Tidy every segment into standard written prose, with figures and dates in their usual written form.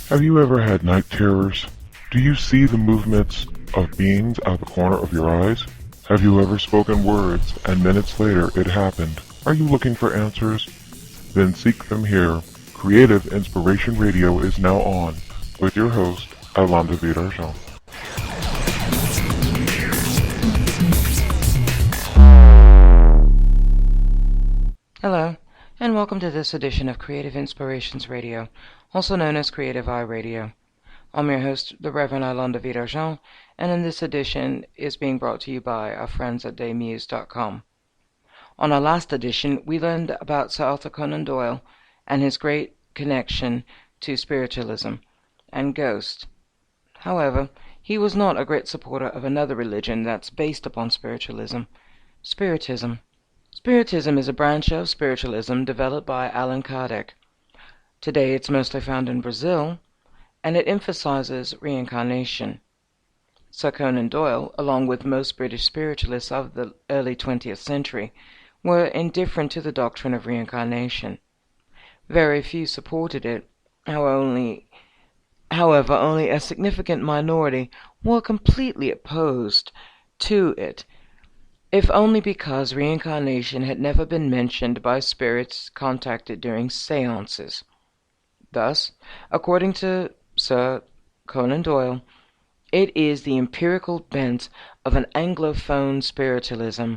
Have you ever had night terrors? Do you see the movements of beings out the corner of your eyes? Have you ever spoken words and minutes later it happened? Are you looking for answers? Then seek them here. Creative Inspiration Radio is now on with your host, Alanda Vidarjon. Hello, and welcome to this edition of Creative Inspirations Radio, also known as Creative iRadio. I'm your host, the Reverend Alanda Vidarjon, and in this edition is being brought to you by our friends at daymuse.com. On our last edition, we learned about Sir Arthur Conan Doyle and his great connection to spiritualism and ghosts. However, he was not a great supporter of another religion that's based upon spiritualism, Spiritism. Spiritism is a branch of spiritualism developed by Allan Kardec. Today it's mostly found in Brazil, and it emphasizes reincarnation. Sir Conan Doyle, along with most British spiritualists of the early 20th century, were indifferent to the doctrine of reincarnation. Very few supported it, however, only a significant minority were completely opposed to it, if only because reincarnation had never been mentioned by spirits contacted during seances. Thus, according to Sir Conan Doyle, it is the empirical bent of an Anglophone spiritualism,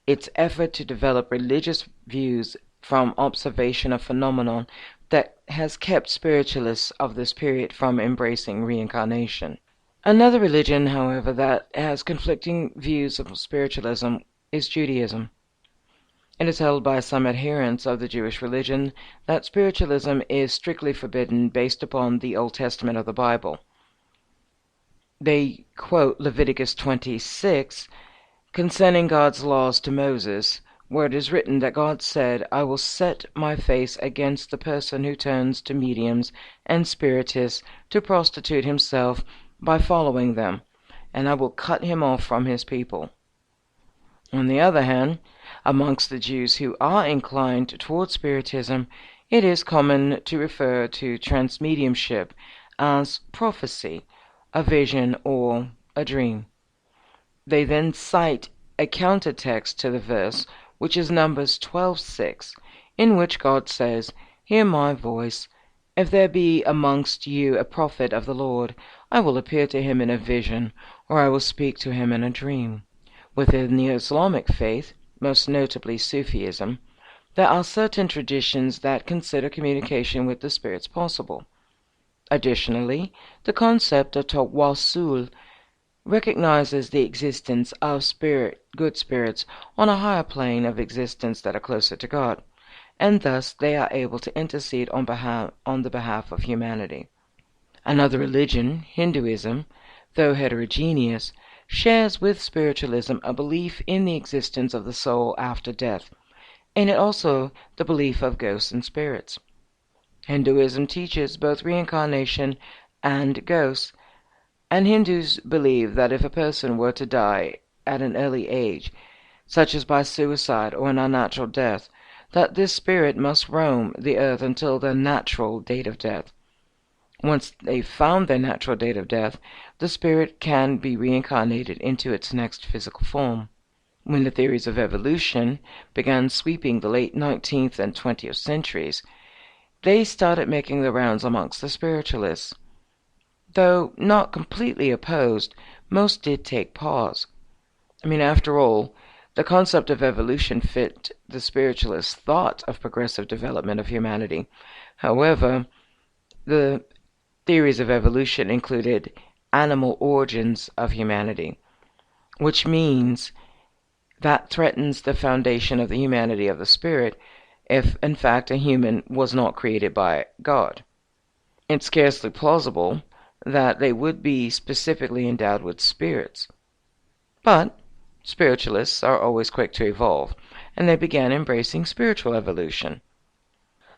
its effort to develop religious views from observation of phenomenon, that has kept spiritualists of this period from embracing reincarnation. Another religion, however, that has conflicting views of spiritualism is Judaism. It is held by some adherents of the Jewish religion that spiritualism is strictly forbidden based upon the Old Testament of the Bible. They quote Leviticus 26 concerning God's laws to Moses, where it is written that God said, "I will set my face against the person who turns to mediums and spiritists to prostitute himself by following them, and I will cut him off from his people." On the other hand, amongst the Jews who are inclined toward Spiritism, it is common to refer to transmediumship as prophecy, a vision, or a dream. They then cite a countertext to the verse, which is Numbers 12:6, in which God says, "Hear my voice. If there be amongst you a prophet of the Lord, I will appear to him in a vision, or I will speak to him in a dream." Within the Islamic faith, most notably Sufism, there are certain traditions that consider communication with the spirits possible. Additionally, the concept of tawassul recognizes the existence of good spirits on a higher plane of existence that are closer to God, and thus they are able to intercede on the behalf of humanity. Another religion, Hinduism, though heterogeneous, shares with spiritualism a belief in the existence of the soul after death, and it also the belief of ghosts and spirits. Hinduism teaches both reincarnation and ghosts, and Hindus believe that if a person were to die at an early age, such as by suicide or an unnatural death, that this spirit must roam the earth until their natural date of death. Once they've found their natural date of death, the spirit can be reincarnated into its next physical form. When the theories of evolution began sweeping the late 19th and 20th centuries, they started making the rounds amongst the spiritualists. Though not completely opposed, most did take pause. After all, the concept of evolution fit the spiritualist thought of progressive development of humanity. However, the theories of evolution included animal origins of humanity, which means that threatens the foundation of the humanity of the spirit if, in fact, a human was not created by God. It's scarcely plausible that they would be specifically endowed with spirits. But spiritualists are always quick to evolve, and they began embracing spiritual evolution.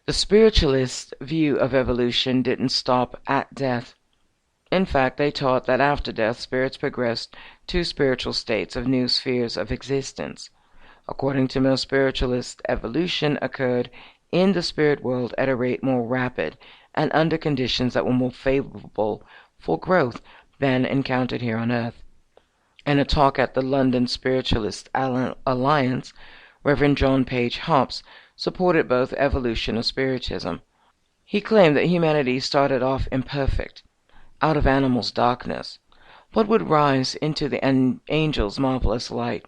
The spiritualist view of evolution didn't stop at death. In fact, they taught that after death, spirits progressed to spiritual states of new spheres of existence. According to most spiritualists, evolution occurred in the spirit world at a rate more rapid and under conditions that were more favorable for growth than encountered here on Earth. In a talk at the London Spiritualist Alliance, Reverend John Page Hobbs supported both evolution and spiritism. He claimed that humanity started off imperfect, out of animals' darkness, but would rise into the angel's marvelous light.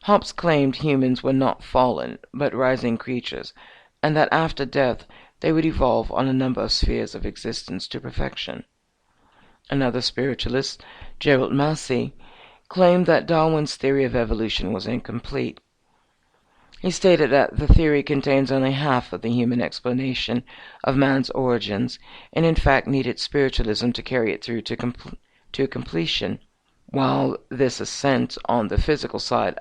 Hobbes claimed humans were not fallen, but rising creatures, and that after death they would evolve on a number of spheres of existence to perfection. Another spiritualist, Gerald Massey, claimed that Darwin's theory of evolution was incomplete. He stated that the theory contains only half of the human explanation of man's origins, and in fact needed spiritualism to carry it through to completion. While this ascent on the physical side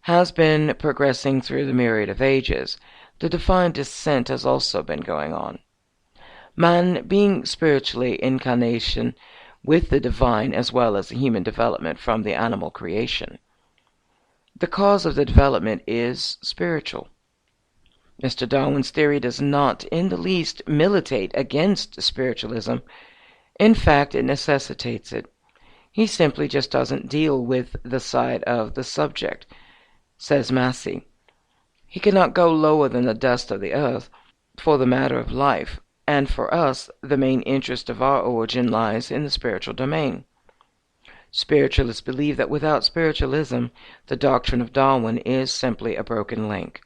has been progressing through the myriad of ages, the divine descent has also been going on. Man being spiritually incarnation with the divine as well as the human development from the animal creation. The cause of the development is spiritual. Mr. Darwin's theory does not in the least militate against spiritualism. In fact, it necessitates it. He simply just doesn't deal with the side of the subject, says Massey. He cannot go lower than the dust of the earth for the matter of life, and for us, the main interest of our origin lies in the spiritual domain. Spiritualists believe that without spiritualism, the doctrine of Darwin is simply a broken link.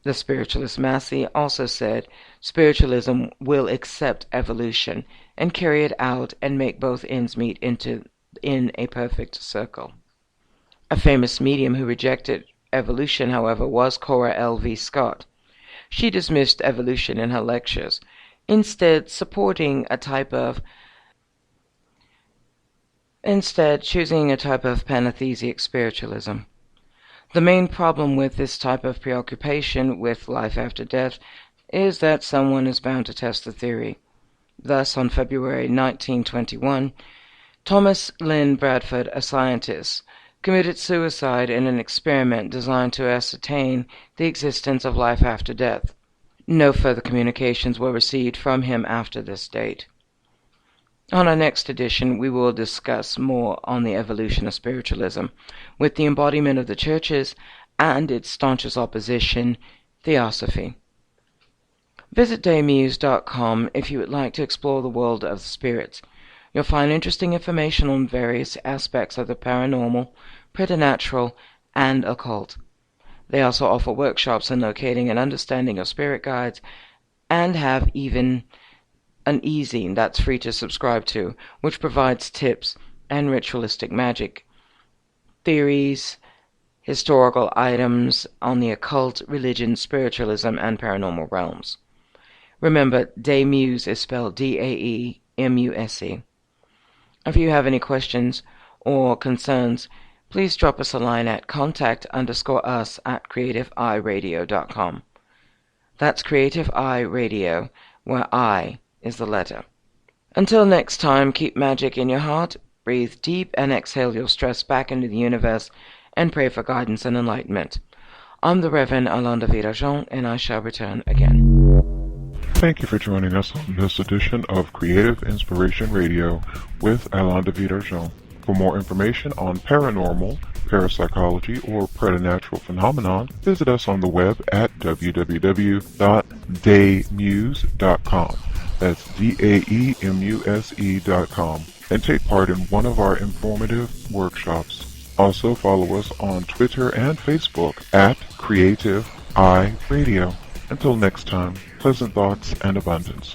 The spiritualist Massey also said spiritualism will accept evolution and carry it out and make both ends meet in a perfect circle. A famous medium who rejected evolution, however, was Cora L.V. Scott. She dismissed evolution in her lectures, instead choosing a type of pantheistic spiritualism. The main problem with this type of preoccupation with life after death is that someone is bound to test the theory. Thus, on February 1921, Thomas Lynn Bradford, a scientist, committed suicide in an experiment designed to ascertain the existence of life after death. No further communications were received from him after this date. On our next edition, we will discuss more on the evolution of spiritualism, with the embodiment of the churches and its staunchest opposition, theosophy. Visit daymuse.com if you would like to explore the world of the spirits. You'll find interesting information on various aspects of the paranormal, preternatural, and occult. They also offer workshops in locating and understanding of spirit guides, and have even an e-zine that's free to subscribe to, which provides tips and ritualistic magic, theories, historical items on the occult, religion, spiritualism, and paranormal realms. Remember, Daymuse is spelled D-A-E-M-U-S-E. If you have any questions or concerns, please drop us a line at contact_us@creativeiRadio.com. That's Creative I Radio, where I is the letter. Until next time, keep magic in your heart, breathe deep, and exhale your stress back into the universe, and pray for guidance and enlightenment. I'm the Reverend Alain David-Jean, and I shall return again. Thank you for joining us on this edition of Creative Inspiration Radio with Alain David-Jean. For more information on paranormal, parapsychology, or preternatural phenomenon, visit us on the web at www.daymuse.com. That's DAEMUSE.com, and take part in one of our informative workshops. Also follow us on Twitter and Facebook at Creative iRadio. Until next time, pleasant thoughts and abundance.